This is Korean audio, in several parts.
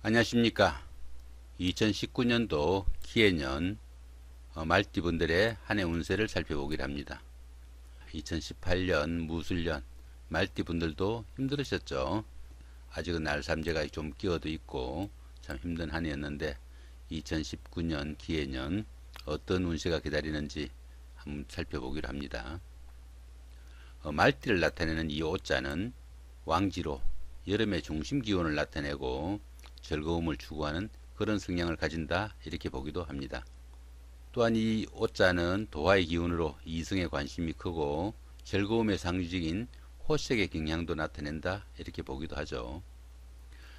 안녕하십니까. 2019년도 기해년 말띠분들의 한 해 운세를 살펴보기로 합니다. 2018년 무술년 말띠분들도 힘들으셨죠. 아직은 날삼재가 좀 끼어도 있고 참 힘든 한 해였는데 2019년 기해년 어떤 운세가 기다리는지 한번 살펴보기로 합니다. 말띠를 나타내는 이 오자는 왕지로 여름의 중심 기온을 나타내고 즐거움을 추구하는 그런 성향을 가진다, 이렇게 보기도 합니다. 또한 이 오자는 도화의 기운으로 이성에 관심이 크고 즐거움의 상징인 호색의 경향도 나타낸다, 이렇게 보기도 하죠.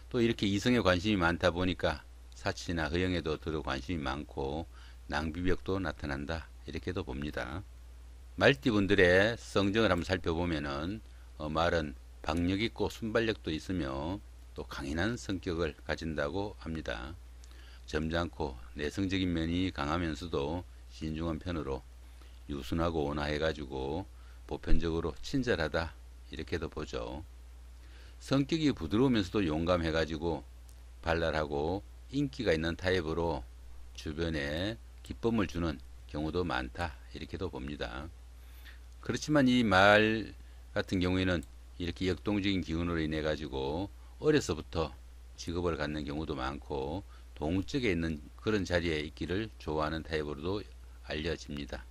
또 이렇게 이성에 관심이 많다 보니까 사치나 허영에도 더러 관심이 많고 낭비벽도 나타난다, 이렇게도 봅니다. 말띠분들의 성정을 한번 살펴보면은 말은 박력 있고 순발력도 있으며 또 강인한 성격을 가진다고 합니다. 점잖고 내성적인 면이 강하면서도 신중한 편으로 유순하고 온화해 가지고 보편적으로 친절하다, 이렇게도 보죠. 성격이 부드러우면서도 용감해 가지고 발랄하고 인기가 있는 타입으로 주변에 기쁨을 주는 경우도 많다, 이렇게도 봅니다. 그렇지만 이 말 같은 경우에는 이렇게 역동적인 기운으로 인해 가지고 어려서부터 직업을 갖는 경우도 많고 동쪽에 있는 그런 자리에 있기를 좋아하는 타입으로도 알려집니다.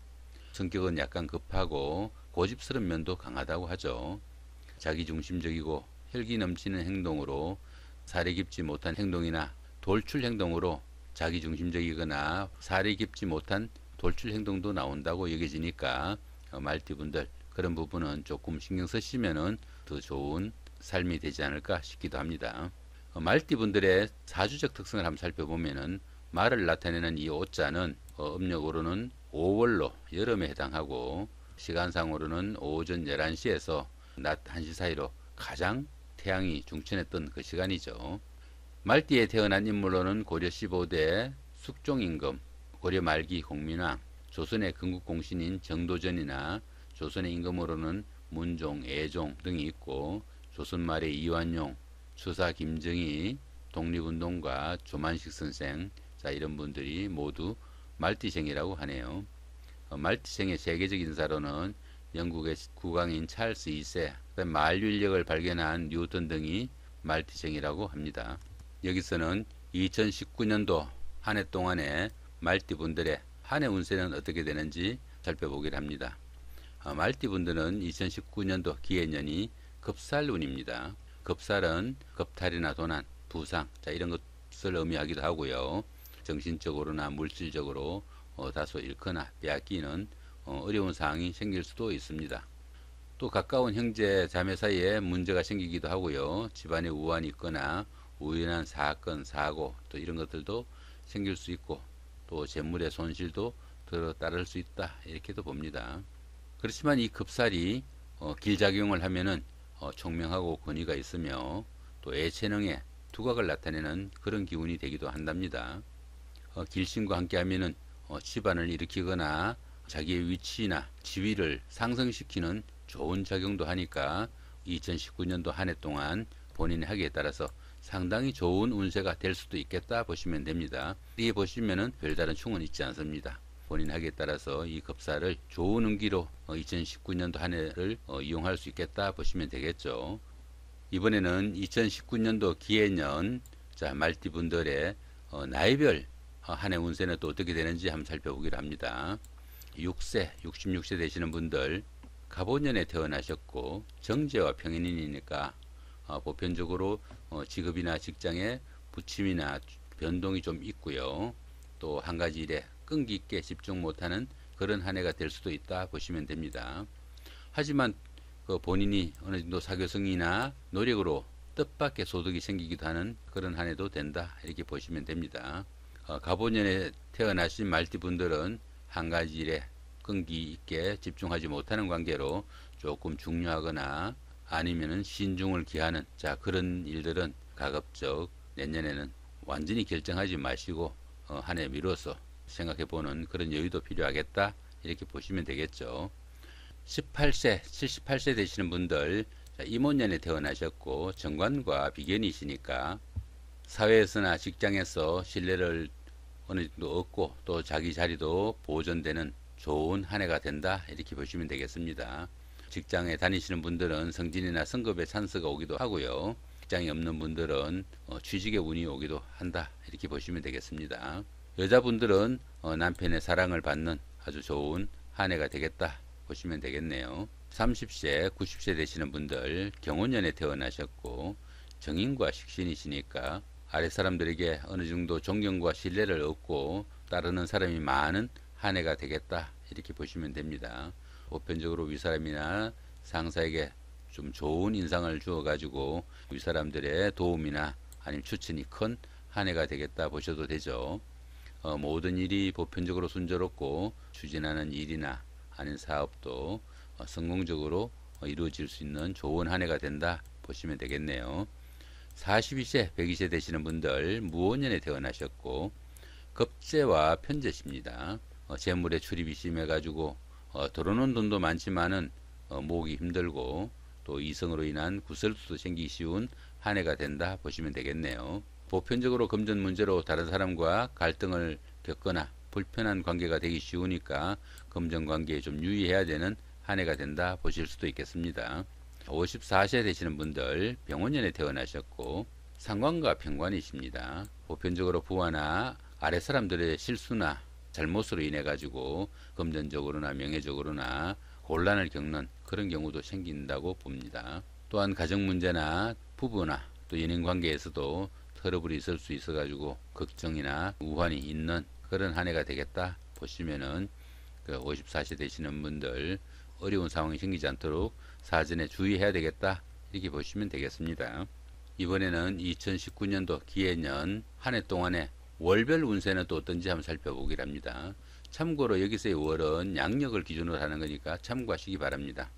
성격은 약간 급하고 고집스러운 면도 강하다고 하죠. 자기중심적이고 혈기 넘치는 행동으로 사려 깊지 못한 행동이나 돌출 행동으로 자기중심적이거나 사려 깊지 못한 돌출 행동도 나온다고 여겨지니까 말띠분들 그런 부분은 조금 신경 쓰시면은 더 좋은 삶이 되지 않을까 싶기도 합니다. 말띠분들의 사주적 특성을 한번 살펴보면은 말을 나타내는 이 오자는 음력으로는 5월로 여름에 해당하고 시간상으로는 오전 11시에서 낮 1시 사이로 가장 태양이 중천에 뜬 그 시간이죠. 말띠에 태어난 인물로는 고려 15대 숙종임금, 고려 말기 공민왕, 조선의 건국공신인 정도전이나 조선의 임금으로는 문종, 애종 등이 있고 조선 말의 이완용, 추사 김정희, 독립운동가 조만식 선생, 자 이런 분들이 모두 말띠생이라고 하네요. 말띠생의 세계적 인사로는 영국의 국왕인 찰스 2세, 만류인력을 발견한 뉴턴 등이 말띠생이라고 합니다. 여기서는 2019년도 한 해 동안의 말띠분들의 한 해 운세는 어떻게 되는지 살펴보기로 합니다. 말띠분들은 2019년도 기해년이 급살운입니다. 급살은 겁탈이나 도난, 부상, 자 이런 것을 의미하기도 하고요. 정신적으로나 물질적으로 다소 잃거나 빼앗기는 어려운 상황이 생길 수도 있습니다. 또 가까운 형제 자매 사이에 문제가 생기기도 하고요. 집안에 우환이 있거나 우연한 사건, 사고 또 이런 것들도 생길 수 있고 또 재물의 손실도 들어 따를 수 있다, 이렇게도 봅니다. 그렇지만 이 급살이 길작용을 하면은 총명하고 권위가 있으며 또 애체능에 두각을 나타내는 그런 기운이 되기도 한답니다. 길신과 함께 하면은 집안을 일으키거나 자기의 위치나 지위를 상승시키는 좋은 작용도 하니까 2019년도 한 해 동안 본인의 하기에 따라서 상당히 좋은 운세가 될 수도 있겠다 보시면 됩니다. 이게 보시면은 별다른 충은 있지 않습니다. 본인 하기에 따라서 이 급살을 좋은 운기로 2019년도 한 해를 이용할 수 있겠다 보시면 되겠죠. 이번에는 2019년도 기해년 자 말띠분들의 나이별 한 해 운세는 또 어떻게 되는지 한번 살펴보기로 합니다. 6세, 66세 되시는 분들 갑오년에 태어나셨고 정제와 평인이니까 보편적으로 직업이나 직장에 부침이나 변동이 좀 있고요. 또 한 가지 일에 끈기 있게 집중 못하는 그런 한 해가 될 수도 있다 보시면 됩니다. 하지만 본인이 어느 정도 사교성이나 노력으로 뜻밖의 소득이 생기기도 하는 그런 한 해도 된다, 이렇게 보시면 됩니다. 갑오년에 태어나신 말띠분들은 한 가지 일에 끈기 있게 집중하지 못하는 관계로 조금 중요하거나 아니면은 신중을 기하는 자 그런 일들은 가급적 내년에는 완전히 결정하지 마시고 한 해 미뤄서 생각해보는 그런 여유도 필요하겠다, 이렇게 보시면 되겠죠. 18세, 78세 되시는 분들 임원년에 태어나셨고 정관과 비견이시니까 사회에서나 직장에서 신뢰를 어느 정도 얻고 또 자기 자리도 보존되는 좋은 한 해가 된다, 이렇게 보시면 되겠습니다. 직장에 다니시는 분들은 승진이나 승급의 찬스가 오기도 하고요. 직장이 없는 분들은 취직의 운이 오기도 한다, 이렇게 보시면 되겠습니다. 여자분들은 남편의 사랑을 받는 아주 좋은 한 해가 되겠다 보시면 되겠네요. 30세, 90세 되시는 분들 경혼년에 태어나셨고 정인과 식신이시니까 아랫사람들에게 어느 정도 존경과 신뢰를 얻고 따르는 사람이 많은 한 해가 되겠다, 이렇게 보시면 됩니다. 보편적으로 윗사람이나 상사에게 좀 좋은 인상을 주어 가지고 윗사람들의 도움이나 아니면 추천이 큰 한 해가 되겠다 보셔도 되죠. 모든 일이 보편적으로 순조롭고 추진하는 일이나 아닌 사업도 성공적으로 이루어질 수 있는 좋은 한 해가 된다 보시면 되겠네요. 42세, 102세 되시는 분들 무혼년에 태어나셨고 급제와 편제십니다. 재물의 출입이 심해가지고 들어오는 돈도 많지만은 모으기 힘들고 또 이성으로 인한 구설수도 생기기 쉬운 한 해가 된다 보시면 되겠네요. 보편적으로 금전 문제로 다른 사람과 갈등을 겪거나 불편한 관계가 되기 쉬우니까 금전 관계에 좀 유의해야 되는 한 해가 된다 보실 수도 있겠습니다. 54세 되시는 분들 병원년에 태어나셨고 상관과 편관이십니다. 보편적으로 부하나 아랫사람들의 실수나 잘못으로 인해 가지고 금전적으로나 명예적으로나 곤란을 겪는 그런 경우도 생긴다고 봅니다. 또한 가정 문제나 부부나 또 연인 관계에서도 트러블이 있을 수 있어 가지고 걱정이나 우환이 있는 그런 한 해가 되겠다 보시면은 54세 되시는 분들 어려운 상황이 생기지 않도록 사전에 주의해야 되겠다, 이렇게 보시면 되겠습니다. 이번에는 2019년도 기해년 한 해 동안에 월별 운세는 또 어떤지 한번 살펴보기를 합니다. 참고로 여기서의 월은 양력을 기준으로 하는 거니까 참고하시기 바랍니다.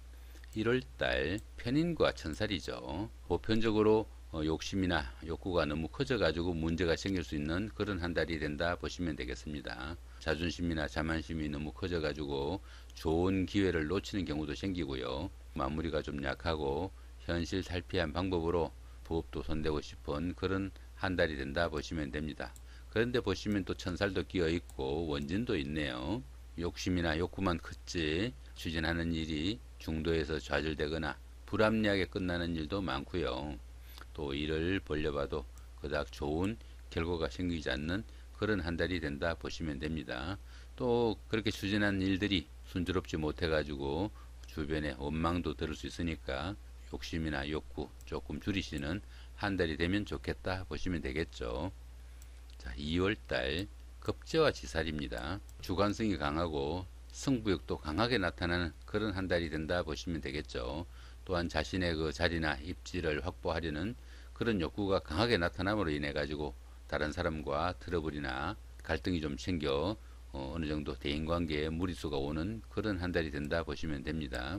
1월달 편인과 천살이죠. 보편적으로 욕심이나 욕구가 너무 커져 가지고 문제가 생길 수 있는 그런 한 달이 된다 보시면 되겠습니다. 자존심이나 자만심이 너무 커져 가지고 좋은 기회를 놓치는 경우도 생기고요. 마무리가 좀 약하고 현실 탈피한 방법으로 부업도 손대고 싶은 그런 한 달이 된다 보시면 됩니다. 그런데 보시면 또 천살도 끼어 있고 원진도 있네요. 욕심이나 욕구만 컸지 추진하는 일이 중도에서 좌절되거나 불합리하게 끝나는 일도 많고요. 또 일을 벌려봐도 그닥 좋은 결과가 생기지 않는 그런 한 달이 된다 보시면 됩니다. 또 그렇게 추진한 일들이 순조롭지 못해 가지고 주변에 원망도 들을 수 있으니까 욕심이나 욕구 조금 줄이시는 한 달이 되면 좋겠다 보시면 되겠죠. 자, 2월달 급제와 지살입니다. 주관성이 강하고 승부욕도 강하게 나타나는 그런 한 달이 된다 보시면 되겠죠. 또한 자신의 그 자리나 입지를 확보하려는 그런 욕구가 강하게 나타남으로 인해 가지고 다른 사람과 트러블이나 갈등이 좀 생겨 어느 정도 대인관계에 무리수가 오는 그런 한 달이 된다 보시면 됩니다.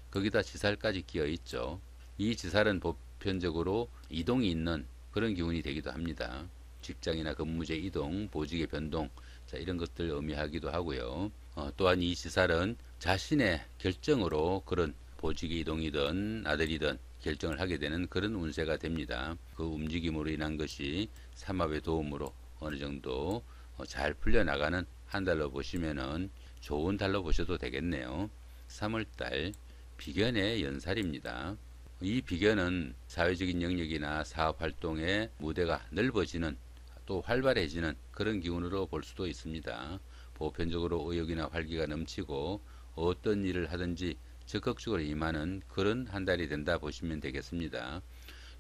거기다 지살까지 끼어 있죠. 이 지살은 보편적으로 이동이 있는 그런 기운이 되기도 합니다. 직장이나 근무제 이동, 보직의 변동, 자, 이런 것들 의미하기도 하고요. 또한 이 지살은 자신의 결정으로 그런 보직의 이동이든 아들이든 결정을 하게 되는 그런 운세가 됩니다. 그 움직임으로 인한 것이 삼합의 도움으로 어느 정도 잘 풀려나가는 한 달로 보시면은 좋은 달로 보셔도 되겠네요. 3월달 비견의 연살입니다. 이 비견은 사회적인 영역이나 사업 활동의 무대가 넓어지는 또 활발해지는 그런 기운으로 볼 수도 있습니다. 보편적으로 의욕이나 활기가 넘치고 어떤 일을 하든지 적극적으로 임하는 그런 한 달이 된다 보시면 되겠습니다.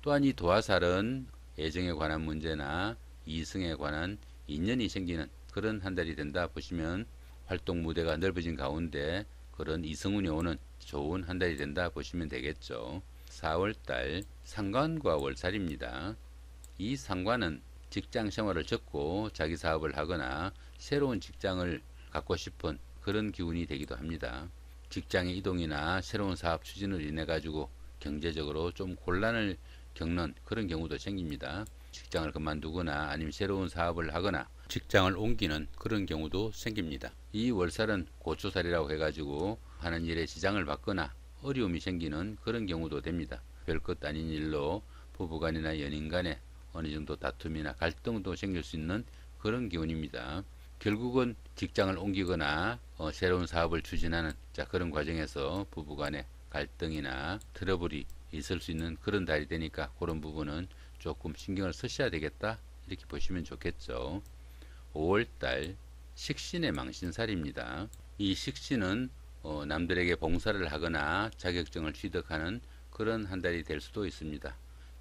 또한 이 도화살은 애정에 관한 문제나 이성에 관한 인연이 생기는 그런 한 달이 된다 보시면 활동 무대가 넓어진 가운데 그런 이성운이 오는 좋은 한 달이 된다 보시면 되겠죠. 4월달 상관과 월살입니다. 이 상관은 직장 생활을 접고 자기 사업을 하거나 새로운 직장을 갖고 싶은 그런 기운이 되기도 합니다. 직장의 이동이나 새로운 사업 추진을 인해 가지고 경제적으로 좀 곤란을 겪는 그런 경우도 생깁니다. 직장을 그만두거나 아니면 새로운 사업을 하거나 직장을 옮기는 그런 경우도 생깁니다. 이 월살은 고초살이라고 해가지고 하는 일에 지장을 받거나 어려움이 생기는 그런 경우도 됩니다. 별것 아닌 일로 부부간이나 연인간에 어느 정도 다툼이나 갈등도 생길 수 있는 그런 기운입니다. 결국은 직장을 옮기거나 새로운 사업을 추진하는 그런 과정에서 부부간의 갈등이나 트러블이 있을 수 있는 그런 달이 되니까 그런 부분은 조금 신경을 쓰셔야 되겠다 이렇게 보시면 좋겠죠. 5월달 식신의 망신살입니다. 이 식신은 남들에게 봉사를 하거나 자격증을 취득하는 그런 한 달이 될 수도 있습니다.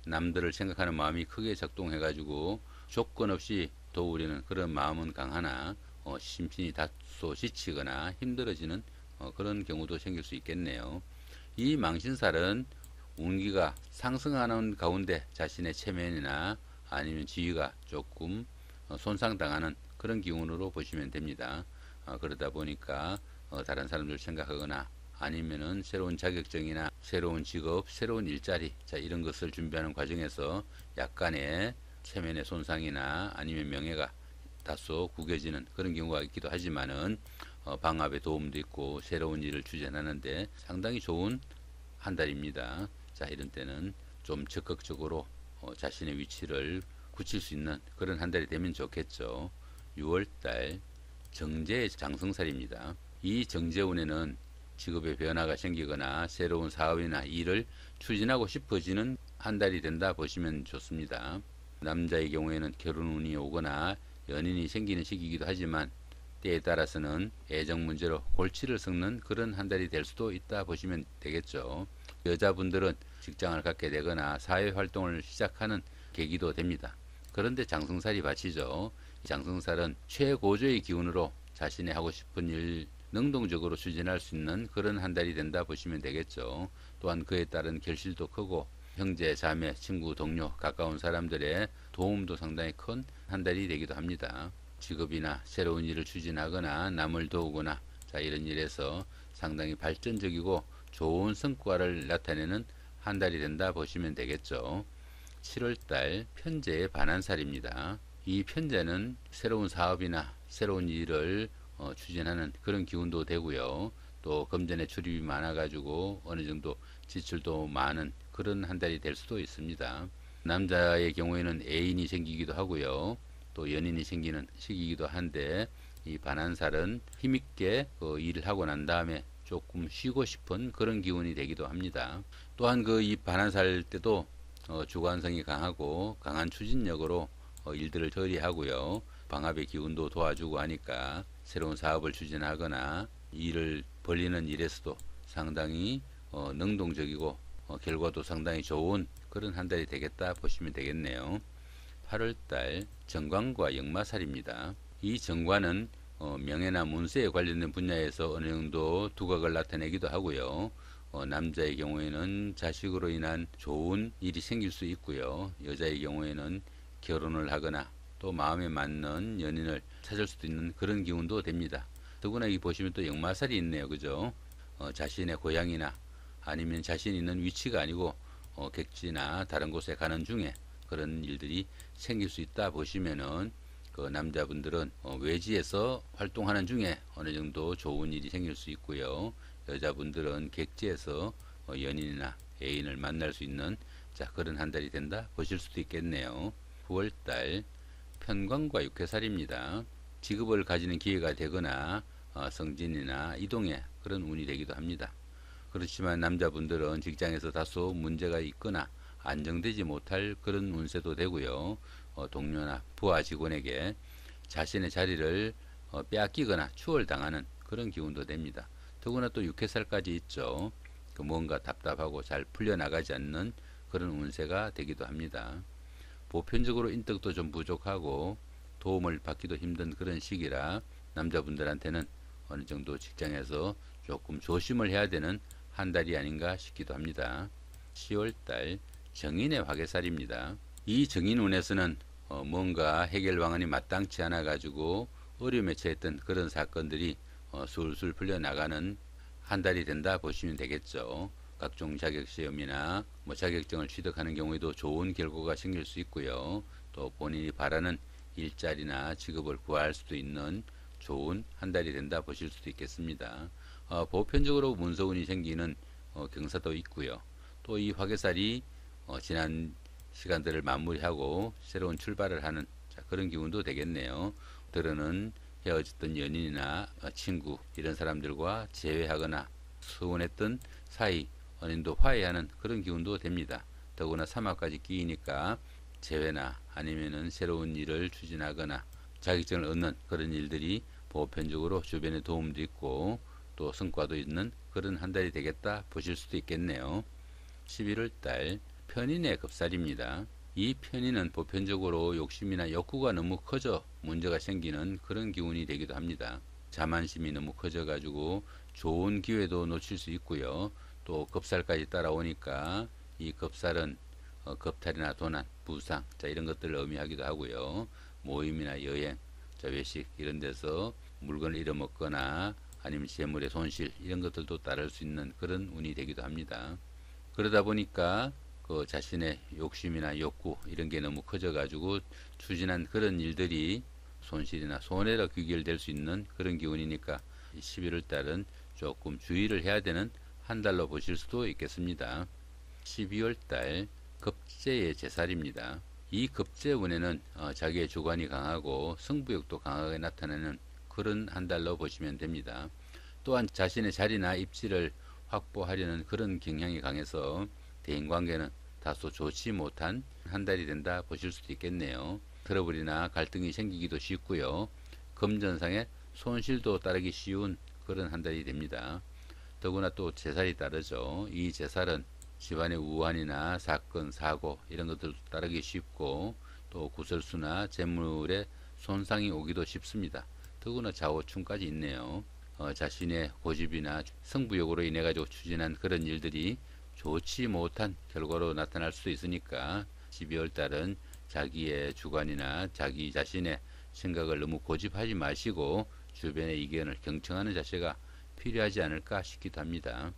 남들을 생각하는 마음이 크게 작동해 가지고 조건 없이 도우려는 그런 마음은 강하나 심신이 다소 지치거나 힘들어지는 그런 경우도 생길 수 있겠네요. 이 망신살은 운기가 상승하는 가운데 자신의 체면이나 아니면 지위가 조금 손상당하는 그런 기운으로 보시면 됩니다. 그러다 보니까 다른 사람들 생각하거나 아니면은 새로운 자격증이나 새로운 직업, 새로운 일자리 이런 것을 준비하는 과정에서 약간의 체면의 손상이나 아니면 명예가 다소 구겨지는 그런 경우가 있기도 하지만은 방합의 도움도 있고 새로운 일을 추진하는데 상당히 좋은 한 달입니다. 이런 때는 좀 적극적으로 자신의 위치를 굳힐 수 있는 그런 한 달이 되면 좋겠죠. 6월달 정제의 장성살입니다. 이 정제운에는 직업의 변화가 생기거나 새로운 사업이나 일을 추진하고 싶어지는 한 달이 된다 보시면 좋습니다. 남자의 경우에는 결혼운이 오거나 연인이 생기는 시기이기도 하지만 때에 따라서는 애정 문제로 골치를 섞는 그런 한 달이 될 수도 있다 보시면 되겠죠. 여자분들은 직장을 갖게 되거나 사회활동을 시작하는 계기도 됩니다. 그런데 장성살이 받치죠. 장성살은 최고조의 기운으로 자신의 하고 싶은 일 능동적으로 추진할 수 있는 그런 한 달이 된다 보시면 되겠죠. 또한 그에 따른 결실도 크고 형제, 자매, 친구, 동료, 가까운 사람들의 도움도 상당히 큰 한 달이 되기도 합니다. 직업이나 새로운 일을 추진하거나 남을 도우거나 이런 일에서 상당히 발전적이고 좋은 성과를 나타내는 한 달이 된다 보시면 되겠죠. 7월달 편재의 반한살입니다. 이 편재는 새로운 사업이나 새로운 일을 추진하는 그런 기운도 되고요. 또 금전의 출입이 많아가지고 어느 정도 지출도 많은 그런 한 달이 될 수도 있습니다. 남자의 경우에는 애인이 생기기도 하고요. 또 연인이 생기는 시기이기도 한데 이 반한살은 힘있게 일을 하고 난 다음에 조금 쉬고 싶은 그런 기운이 되기도 합니다. 또한 이 반한살 때도 주관성이 강하고 강한 추진력으로 일들을 처리하고요. 방합의 기운도 도와주고 하니까 새로운 사업을 추진하거나 일을 벌리는 일에서도 상당히 능동적이고 결과도 상당히 좋은 그런 한 달이 되겠다 보시면 되겠네요. 8월달 정관과 역마살입니다. 이 정관은 명예나 문서에 관련된 분야에서 어느 정도 두각을 나타내기도 하고요. 남자의 경우에는 자식으로 인한 좋은 일이 생길 수 있고요. 여자의 경우에는 결혼을 하거나 또 마음에 맞는 연인을 찾을 수도 있는 그런 기운도 됩니다. 더구나 이 보시면 또 역마살이 있네요. 그죠? 자신의 고향이나 아니면 자신 있는 위치가 아니고 객지나 다른 곳에 가는 중에 그런 일들이 생길 수 있다 보시면은 그 남자분들은 외지에서 활동하는 중에 어느 정도 좋은 일이 생길 수 있고요. 여자분들은 객지에서 연인이나 애인을 만날 수 있는 그런 한 달이 된다 보실 수도 있겠네요. 9월달 편관과 육회살입니다. 직업을 가지는 기회가 되거나 성진이나 이동의 그런 운이 되기도 합니다. 그렇지만 남자분들은 직장에서 다소 문제가 있거나 안정되지 못할 그런 운세도 되고요. 동료나 부하 직원에게 자신의 자리를 빼앗기거나 추월당하는 그런 기운도 됩니다. 더구나 또 육회살까지 있죠. 뭔가 답답하고 잘 풀려나가지 않는 그런 운세가 되기도 합니다. 보편적으로 인덕도 좀 부족하고 도움을 받기도 힘든 그런 시기라 남자분들한테는 어느 정도 직장에서 조금 조심을 해야 되는 한 달이 아닌가 싶기도 합니다. 10월달 정인의 화개살입니다. 이 정인운에서는 뭔가 해결 방안이 마땅치 않아 가지고 어려움에 처했던 그런 사건들이 술술 풀려나가는 한 달이 된다 보시면 되겠죠. 각종 자격시험이나 자격증을 취득하는 경우에도 좋은 결과가 생길 수 있고요. 또 본인이 바라는 일자리나 직업을 구할 수도 있는 좋은 한 달이 된다 보실 수도 있겠습니다. 보편적으로 문서운이 생기는 경사도 있고요. 또 이 화개살이 지난 시간들을 마무리하고 새로운 출발을 하는 그런 기운도 되겠네요. 들어는 헤어졌던 연인이나 친구 이런 사람들과 재회하거나 서운했던 사이 연인도 화해하는 그런 기운도 됩니다. 더구나 사막까지 끼이니까 재회나 아니면은 새로운 일을 추진하거나 자격증을 얻는 그런 일들이 보편적으로 주변에 도움도 있고 또 성과도 있는 그런 한 달이 되겠다 보실 수도 있겠네요. 11월 달 편인의 급살입니다. 이 편인은 보편적으로 욕심이나 욕구가 너무 커져 문제가 생기는 그런 기운이 되기도 합니다. 자만심이 너무 커져 가지고 좋은 기회도 놓칠 수 있고요. 또 급살까지 따라오니까 이 급살은 겁탈이나 도난, 부상 이런 것들을 의미하기도 하고요. 모임이나 여행, 외식 이런 데서 물건을 잃어먹거나 아니면 재물의 손실 이런 것들도 따를 수 있는 그런 운이 되기도 합니다. 그러다 보니까 그 자신의 욕심이나 욕구 이런 게 너무 커져 가지고 추진한 그런 일들이 손실이나 손해로 귀결될 수 있는 그런 기운이니까 11월 달은 조금 주의를 해야 되는 한 달로 보실 수도 있겠습니다. 12월 달 급제의 제살입니다. 이 급제운에는 자기의 주관이 강하고 승부욕도 강하게 나타내는 그런 한 달로 보시면 됩니다. 또한 자신의 자리나 입지를 확보하려는 그런 경향이 강해서 대인관계는 다소 좋지 못한 한 달이 된다 보실 수도 있겠네요. 트러블이나 갈등이 생기기도 쉽고요. 금전상의 손실도 따르기 쉬운 그런 한 달이 됩니다. 더구나 또 제살이 따르죠. 이 제살은 집안의 우환이나 사건, 사고 이런 것들도 따르기 쉽고 또 구설수나 재물에 손상이 오기도 쉽습니다. 더구나 좌우충까지 있네요. 자신의 고집이나 승부욕으로 인해 가지고 추진한 그런 일들이 좋지 못한 결과로 나타날 수도 있으니까 12월 달은 자기의 주관이나 자기 자신의 생각을 너무 고집하지 마시고 주변의 의견을 경청하는 자세가 필요하지 않을까 싶기도 합니다.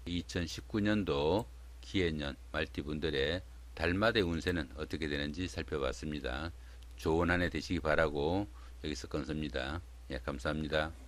2019년도 기해년 말띠분들의 달마다 운세는 어떻게 되는지 살펴봤습니다. 좋은 한 해 되시기 바라고 여기서 건섭니다. 예, 감사합니다.